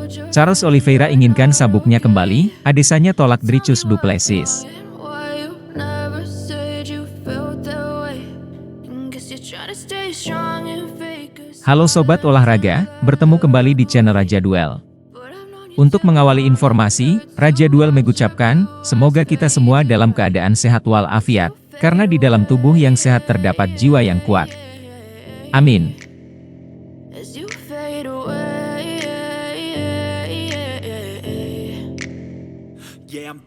Charles Oliveira inginkan sabuknya kembali, Adesanya tolak Dricus du Plessis. Halo Sobat Olahraga, bertemu kembali di channel Raja Duel. Untuk mengawali informasi, Raja Duel mengucapkan, semoga kita semua dalam keadaan sehat walafiat, karena di dalam tubuh yang sehat terdapat jiwa yang kuat. Amin.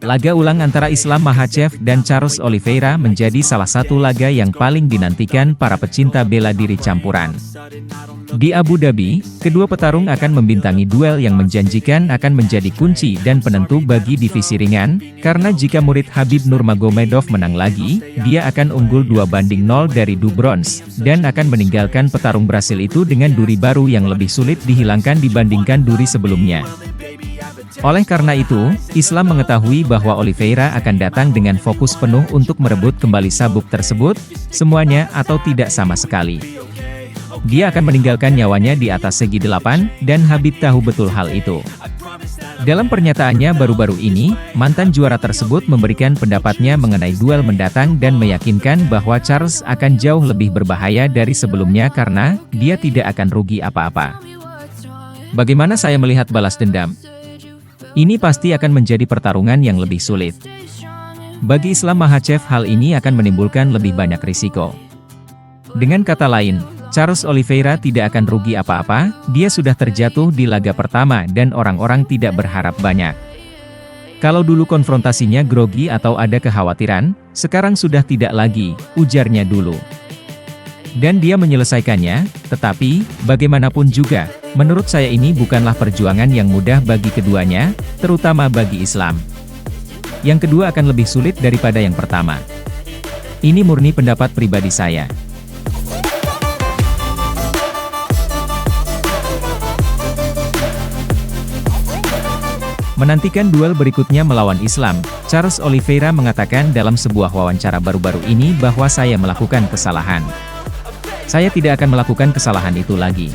Laga ulang antara Islam Makhachev dan Charles Oliveira menjadi salah satu laga yang paling dinantikan para pecinta bela diri campuran. Di Abu Dhabi, kedua petarung akan membintangi duel yang menjanjikan akan menjadi kunci dan penentu bagi divisi ringan, karena jika murid Khabib Nurmagomedov menang lagi, dia akan unggul 2-0 dari Du Bronx, dan akan meninggalkan petarung Brasil itu dengan duri baru yang lebih sulit dihilangkan dibandingkan duri sebelumnya. Oleh karena itu, Islam mengetahui bahwa Oliveira akan datang dengan fokus penuh untuk merebut kembali sabuk tersebut, semuanya atau tidak sama sekali. Dia akan meninggalkan nyawanya di atas segi 8, dan Khabib tahu betul hal itu. Dalam pernyataannya baru-baru ini, mantan juara tersebut memberikan pendapatnya mengenai duel mendatang dan meyakinkan bahwa Charles akan jauh lebih berbahaya dari sebelumnya karena dia tidak akan rugi apa-apa. Bagaimana saya melihat balas dendam? Ini pasti akan menjadi pertarungan yang lebih sulit. Bagi Islam Makhachev hal ini akan menimbulkan lebih banyak risiko. Dengan kata lain, Charles Oliveira tidak akan rugi apa-apa, dia sudah terjatuh di laga pertama dan orang-orang tidak berharap banyak. Kalau dulu konfrontasinya grogi atau ada kekhawatiran, sekarang sudah tidak lagi, ujarnya dulu. Dan dia menyelesaikannya, tetapi, bagaimanapun juga, menurut saya ini bukanlah perjuangan yang mudah bagi keduanya, terutama bagi Islam. Yang kedua akan lebih sulit daripada yang pertama. Ini murni pendapat pribadi saya. Menantikan duel berikutnya melawan Islam, Charles Oliveira mengatakan dalam sebuah wawancara baru-baru ini bahwa saya melakukan kesalahan. Saya tidak akan melakukan kesalahan itu lagi.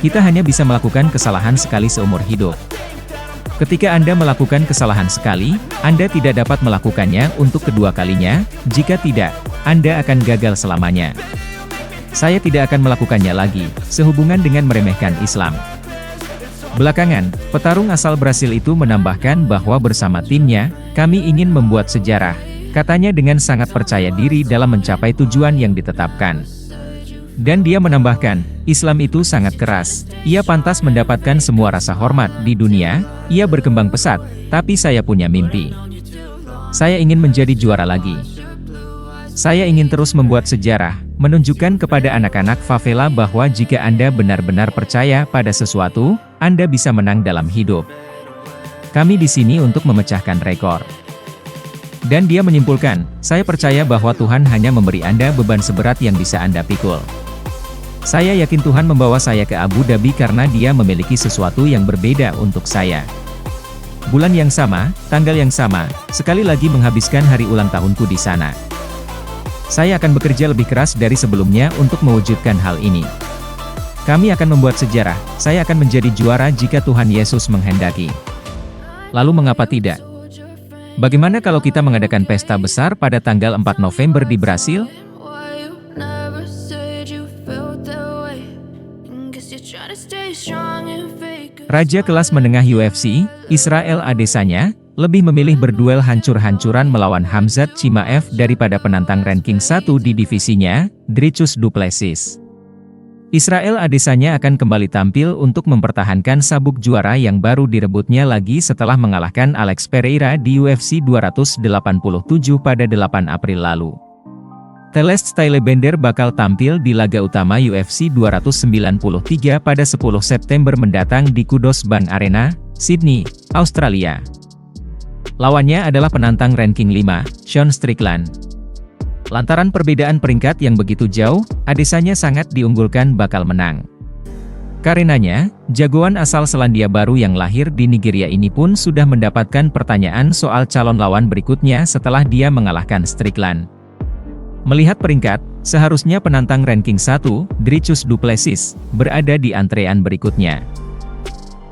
Kita hanya bisa melakukan kesalahan sekali seumur hidup. Ketika Anda melakukan kesalahan sekali, Anda tidak dapat melakukannya untuk kedua kalinya, jika tidak, Anda akan gagal selamanya. Saya tidak akan melakukannya lagi, sehubungan dengan meremehkan Islam. Belakangan, petarung asal Brasil itu menambahkan bahwa bersama timnya, kami ingin membuat sejarah, katanya dengan sangat percaya diri dalam mencapai tujuan yang ditetapkan. Dan dia menambahkan, Islam itu sangat keras, ia pantas mendapatkan semua rasa hormat di dunia, ia berkembang pesat, tapi saya punya mimpi. Saya ingin menjadi juara lagi. Saya ingin terus membuat sejarah, menunjukkan kepada anak-anak favela bahwa jika Anda benar-benar percaya pada sesuatu, Anda bisa menang dalam hidup. Kami di sini untuk memecahkan rekor. Dan dia menyimpulkan, saya percaya bahwa Tuhan hanya memberi Anda beban seberat yang bisa Anda pikul. Saya yakin Tuhan membawa saya ke Abu Dhabi karena dia memiliki sesuatu yang berbeda untuk saya. Bulan yang sama, tanggal yang sama, sekali lagi menghabiskan hari ulang tahunku di sana. Saya akan bekerja lebih keras dari sebelumnya untuk mewujudkan hal ini. Kami akan membuat sejarah, saya akan menjadi juara jika Tuhan Yesus menghendaki. Lalu mengapa tidak? Bagaimana kalau kita mengadakan pesta besar pada tanggal 4 November di Brasil? Raja kelas menengah UFC, Israel Adesanya, lebih memilih berduel hancur-hancuran melawan Khamzat Chimaev daripada penantang ranking 1 di divisinya, Dricus du Plessis. Israel Adesanya akan kembali tampil untuk mempertahankan sabuk juara yang baru direbutnya lagi setelah mengalahkan Alex Pereira di UFC 287 pada 8 April lalu. Celeste Stylebender bakal tampil di laga utama UFC 293 pada 10 September mendatang di Kudos Bank Arena, Sydney, Australia. Lawannya adalah penantang ranking 5, Sean Strickland. Lantaran perbedaan peringkat yang begitu jauh, Adesanya sangat diunggulkan bakal menang. Karenanya, jagoan asal Selandia Baru yang lahir di Nigeria ini pun sudah mendapatkan pertanyaan soal calon lawan berikutnya setelah dia mengalahkan Strickland. Melihat peringkat, seharusnya penantang ranking 1, Dricus du Plessis, berada di antrean berikutnya.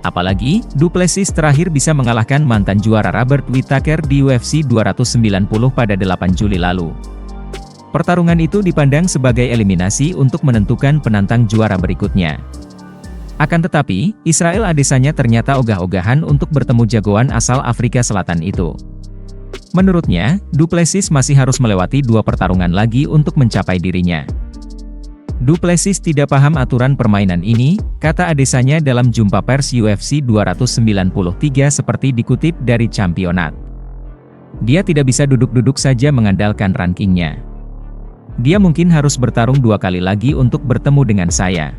Apalagi, Du Plessis terakhir bisa mengalahkan mantan juara Robert Whittaker di UFC 290 pada 8 Juli lalu. Pertarungan itu dipandang sebagai eliminasi untuk menentukan penantang juara berikutnya. Akan tetapi, Israel Adesanya ternyata ogah-ogahan untuk bertemu jagoan asal Afrika Selatan itu. Menurutnya, Du Plessis masih harus melewati 2 pertarungan lagi untuk mencapai dirinya. Du Plessis tidak paham aturan permainan ini, kata Adesanya dalam jumpa pers UFC 293 seperti dikutip dari Championat. Dia tidak bisa duduk-duduk saja mengandalkan rankingnya. Dia mungkin harus bertarung 2 kali lagi untuk bertemu dengan saya.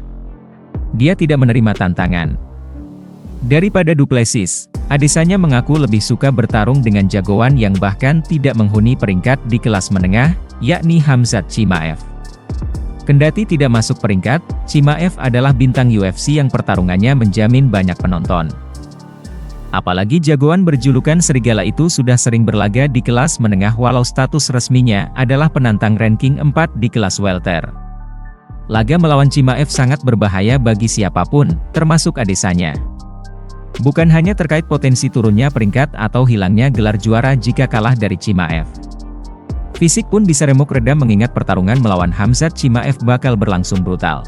Dia tidak menerima tantangan. Daripada Du Plessis, Adesanya mengaku lebih suka bertarung dengan jagoan yang bahkan tidak menghuni peringkat di kelas menengah, yakni Khamzat Chimaev. Kendati tidak masuk peringkat, Chimaev adalah bintang UFC yang pertarungannya menjamin banyak penonton. Apalagi jagoan berjulukan Serigala itu sudah sering berlaga di kelas menengah walau status resminya adalah penantang ranking 4 di kelas welter. Laga melawan Chimaev sangat berbahaya bagi siapapun, termasuk Adesanya. Bukan hanya terkait potensi turunnya peringkat atau hilangnya gelar juara jika kalah dari Chimaev. Fisik pun bisa remuk redam mengingat pertarungan melawan Khamzat Chimaev bakal berlangsung brutal.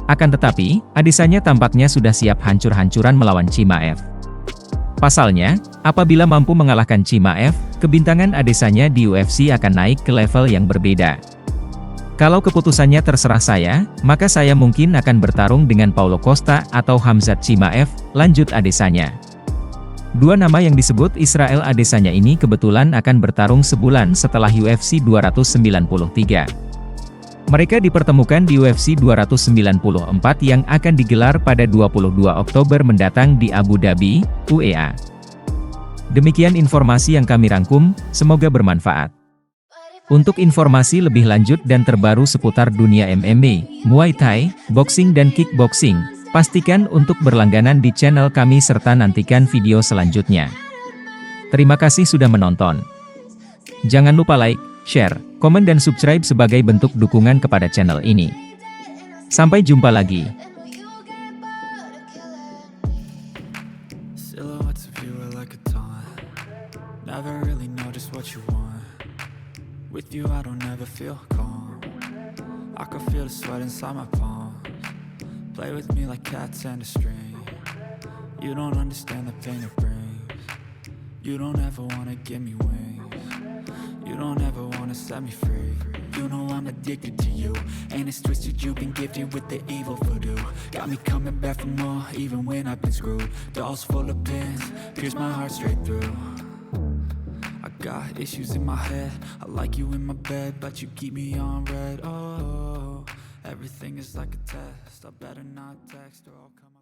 Akan tetapi, Adesanya tampaknya sudah siap hancur-hancuran melawan Chimaev. Pasalnya, apabila mampu mengalahkan Chimaev, kebintangan Adesanya di UFC akan naik ke level yang berbeda. Kalau keputusannya terserah saya, maka saya mungkin akan bertarung dengan Paulo Costa atau Khamzat Chimaev, lanjut Adesanya. 2 nama yang disebut Israel Adesanya ini kebetulan akan bertarung sebulan setelah UFC 293. Mereka dipertemukan di UFC 294 yang akan digelar pada 22 Oktober mendatang di Abu Dhabi, UEA. Demikian informasi yang kami rangkum, semoga bermanfaat. Untuk informasi lebih lanjut dan terbaru seputar dunia MMA, Muay Thai, boxing dan kickboxing, pastikan untuk berlangganan di channel kami serta nantikan video selanjutnya. Terima kasih sudah menonton. Jangan lupa like, share, komen dan subscribe sebagai bentuk dukungan kepada channel ini. Sampai jumpa lagi. Play with me like cats and a string. You don't understand the pain it brings. You don't ever wanna give me wings. You don't ever wanna set me free. You know I'm addicted to you, and it's twisted. You've been gifted with the evil voodoo. Got me coming back for more, even when I've been screwed. Dolls full of pins, pierce my heart straight through. I got issues in my head. I like you in my bed, but you keep me on red. Oh, everything is like a test. I better not text or I'll come